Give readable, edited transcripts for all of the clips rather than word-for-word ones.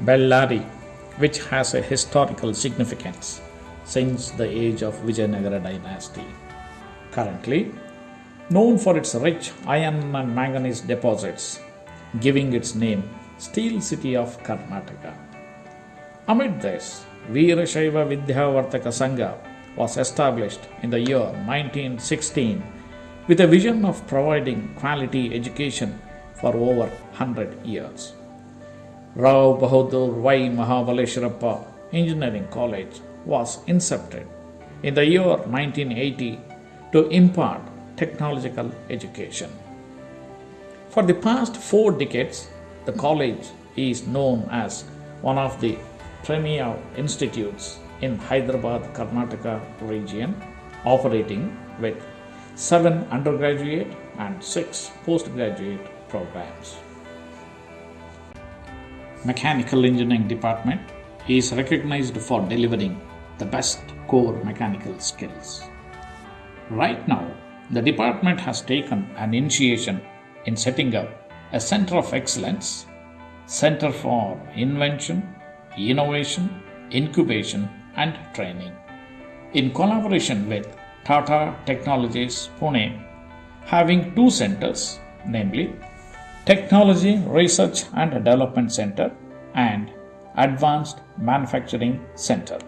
Bellary, which has a historical significance since the age of Vijayanagara dynasty. Currently, known for its rich iron and manganese deposits, giving its name Steel City of Karnataka. Amid this, Veerashaiva Vidyavartaka Sangha was established in the year 1916 with a vision of providing quality education for over 100 years. Rao Bahadur Y. Mahabalesharappa Engineering College was incepted in the year 1980 to impart technological education. For the past 4 decades, the college is known as one of the premier institutes in Hyderabad, Karnataka region, operating with 7 undergraduate and 6 postgraduate programs. Mechanical Engineering Department is recognized for delivering the best core mechanical skills. Right now, the department has taken an initiation in setting up a Center of Excellence, Center for Invention, Innovation, Incubation and Training, in collaboration with Tata Technologies Pune, having 2 centers, namely Technology Research and Development Center and Advanced Manufacturing Center.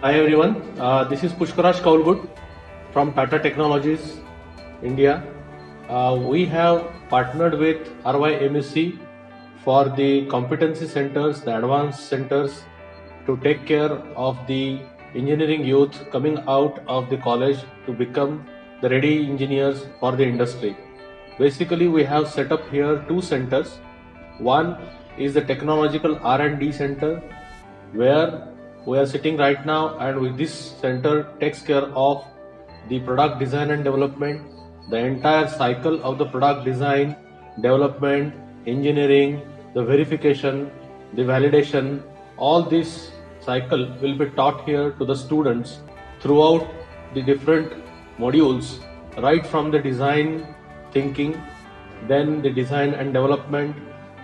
Hi everyone, this is Pushkaraj Kaulgut from Tata Technologies, India. We have partnered with RYMSC for the competency centers, the advanced centers, to take care of the engineering youth coming out of the college to become the ready engineers for the industry. Basically, we have set up here 2 centers. One is the Technological R&D Center, where we are sitting right now, and with this center takes care of the product design and development, the entire cycle of the product design, development, engineering, the verification, the validation. All this cycle will be taught here to the students throughout the different modules, right from the design thinking, then the design and development,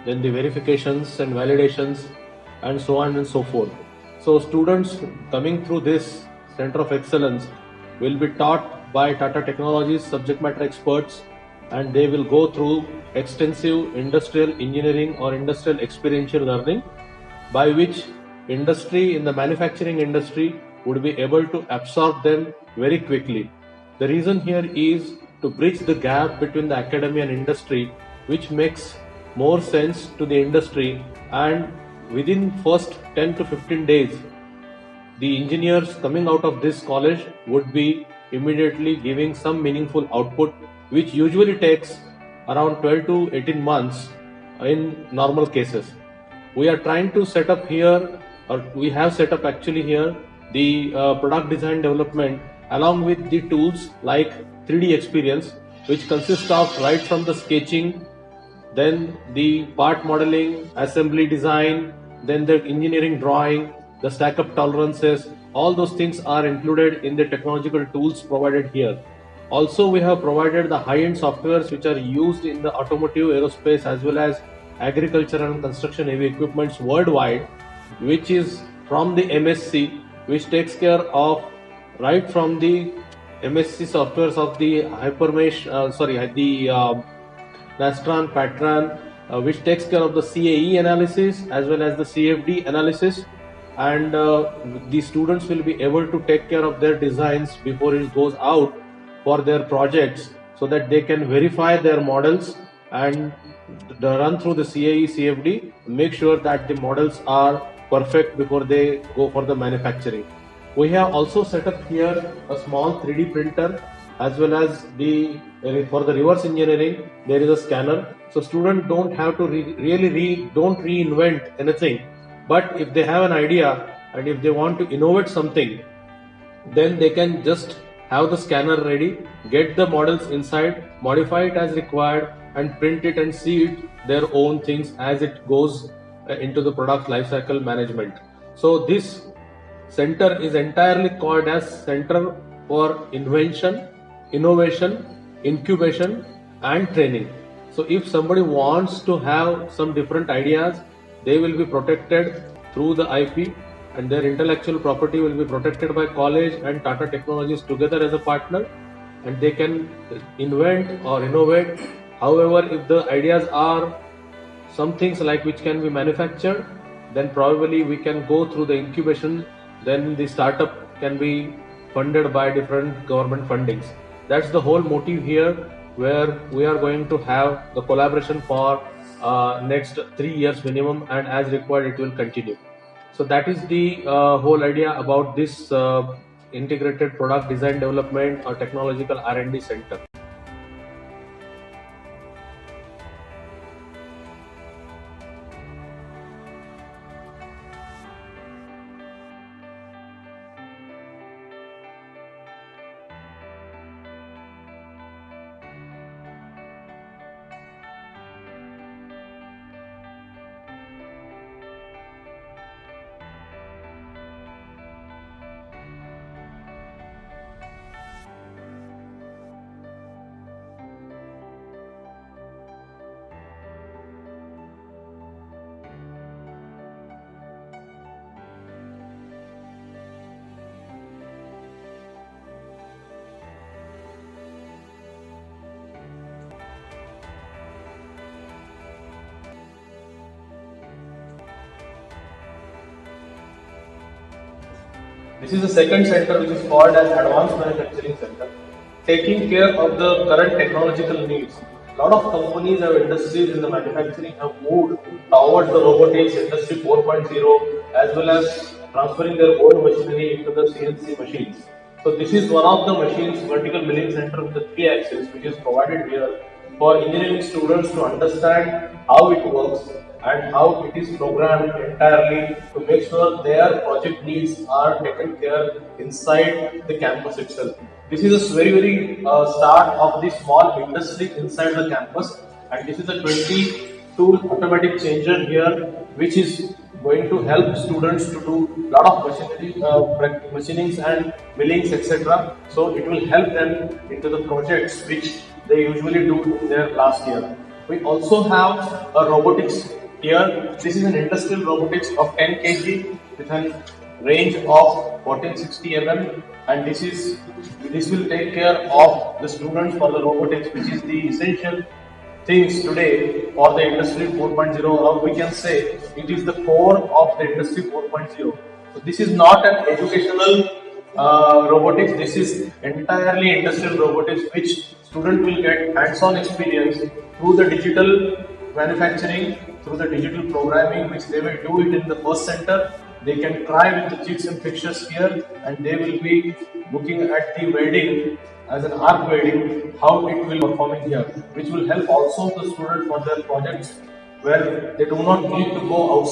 then the verifications and validations, and so on and so forth. So students coming through this Center of Excellence will be taught by Tata Technologies subject matter experts, and they will go through extensive industrial engineering or industrial experiential learning, by which industry in the manufacturing industry would be able to absorb them very quickly. The reason here is to bridge the gap between the academy and industry, which makes more sense to the industry, and within first 10 to 15 days, the engineers coming out of this college would be immediately giving some meaningful output, which usually takes around 12 to 18 months in normal cases. We are trying to set up here, or we have set up actually here, the product design development along with the tools like 3D experience, which consists of right from the sketching, then the part modeling, assembly design, then the engineering drawing, the stack up tolerances. All those things are included in the technological tools provided here. Also, we have provided the high-end softwares which are used in the automotive, aerospace, as well as agriculture and construction heavy equipments worldwide, which is from the MSC, which takes care of right from the MSC softwares of the Hypermesh, the Nastran, Patran, which takes care of the CAE analysis as well as the CFD analysis, and the students will be able to take care of their designs before it goes out for their projects, so that they can verify their models and run through the CAE CFD, make sure that the models are perfect before they go for the manufacturing. We have also set up here a small 3D printer, as well as the for the reverse engineering there is a scanner, so students don't have to don't reinvent anything, but if they have an idea and if they want to innovate something, then they can just have the scanner ready, get the models inside, modify it as required, and print it and see it their own things as it goes into the product lifecycle management. So this center is entirely called as Center for Invention, Innovation, Incubation, and Training. So if somebody wants to have some different ideas, they will be protected through the IP, and their intellectual property will be protected by college and Tata Technologies together as a partner, and they can invent or innovate. However, if the ideas are some things like which can be manufactured, then probably we can go through the incubation, then the startup can be funded by different government fundings. That's the whole motive here, where we are going to have the collaboration for next 3 years minimum, and as required it will continue. So that is the whole idea about this integrated product design development or technological R&D center. This is the second center, which is called as Advanced Manufacturing Center, taking care of the current technological needs. A lot of companies or industries in the manufacturing have moved towards the robotics industry 4.0, as well as transferring their own machinery into the CNC machines. So this is one of the machines, vertical milling center with the 3 axis, which is provided here for engineering students to understand how it works and how it is programmed entirely to make sure their project needs are taken care inside the campus itself. This is a very start of the small industry inside the campus, and this is a 20 tool automatic changer here, which is going to help students to do lot of machinery, machinings and millings, etc. So it will help them into the projects which they usually do in their last year. We also have a robotics here. This is an industrial robotics of 10 kg with a range of 1460 mm, and this will take care of the students for the robotics, which is the essential things today for the industry 4.0, or we can say it is the core of the industry 4.0. So this is not an educational robotics, this is entirely industrial robotics, which student will get hands-on experience through the digital manufacturing, through the digital programming, which they will do it in the first center. They can try with the jigs and fixtures here, and they will be looking at the welding as an arc welding, how it will performing here, which will help also the student for their projects, where they do not need to go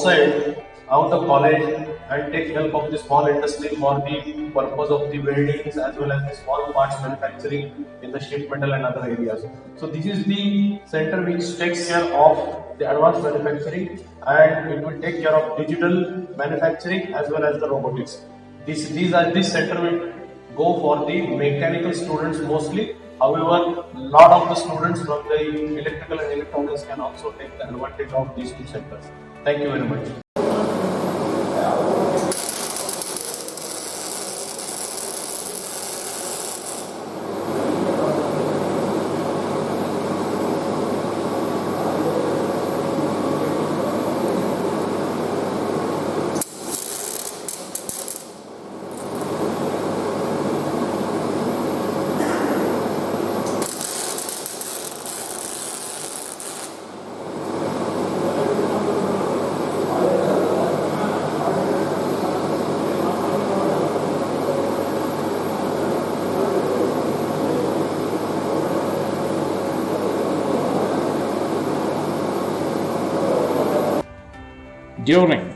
out of college and take help of the small industry for the purpose of the weldings as well as the small parts manufacturing in the sheet metal and other areas. So this is the center which takes care of the advanced manufacturing, and it will take care of digital manufacturing as well as the robotics. This center will go for the mechanical students mostly. However, a lot of the students from the electrical and electronics can also take the advantage of these two centers. Thank you very much. During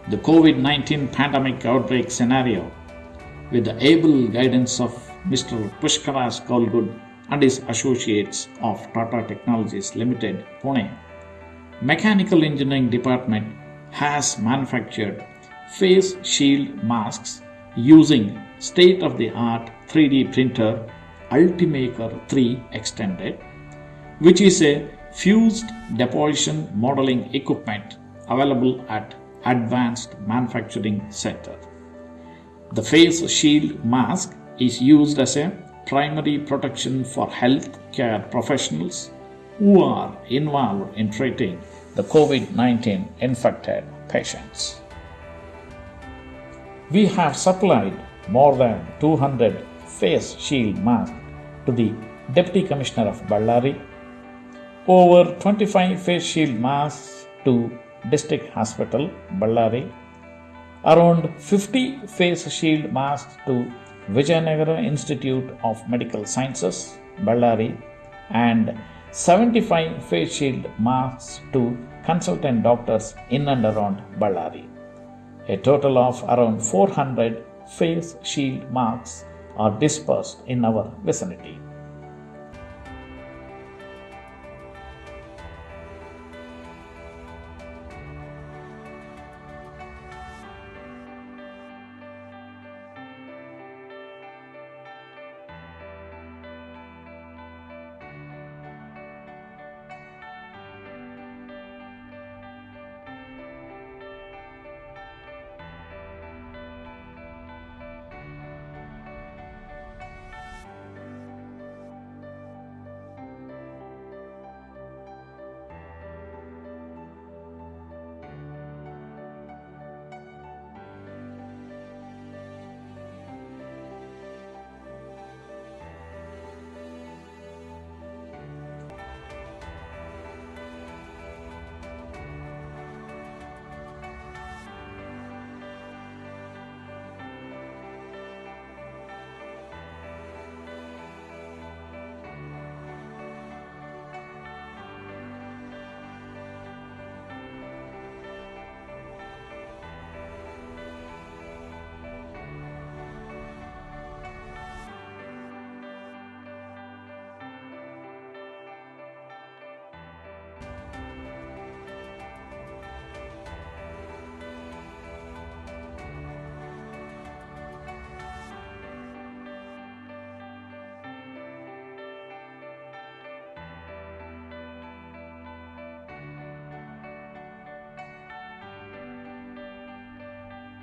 the COVID 19 pandemic outbreak scenario, with the able guidance of Mr. Pushkarash Kaulgud and his associates of Tata Technologies Limited, Pune, Mechanical Engineering Department has manufactured face shield masks using state-of-the-art 3D printer Ultimaker 3 Extended, which is a fused deposition modeling equipment available at Advanced Manufacturing Center. The face shield mask is used as a primary protection for healthcare professionals who are involved in treating the COVID 19 infected patients. We have supplied more than 200 face shield masks to the Deputy Commissioner of Ballari, over 25 face shield masks to District Hospital, Ballari, around 50 face shield masks to Vijayanagara Institute of Medical Sciences, Ballari, and 75 face shield masks to consultant doctors in and around Ballari. A total of around 400 face shield masks are dispersed in our vicinity.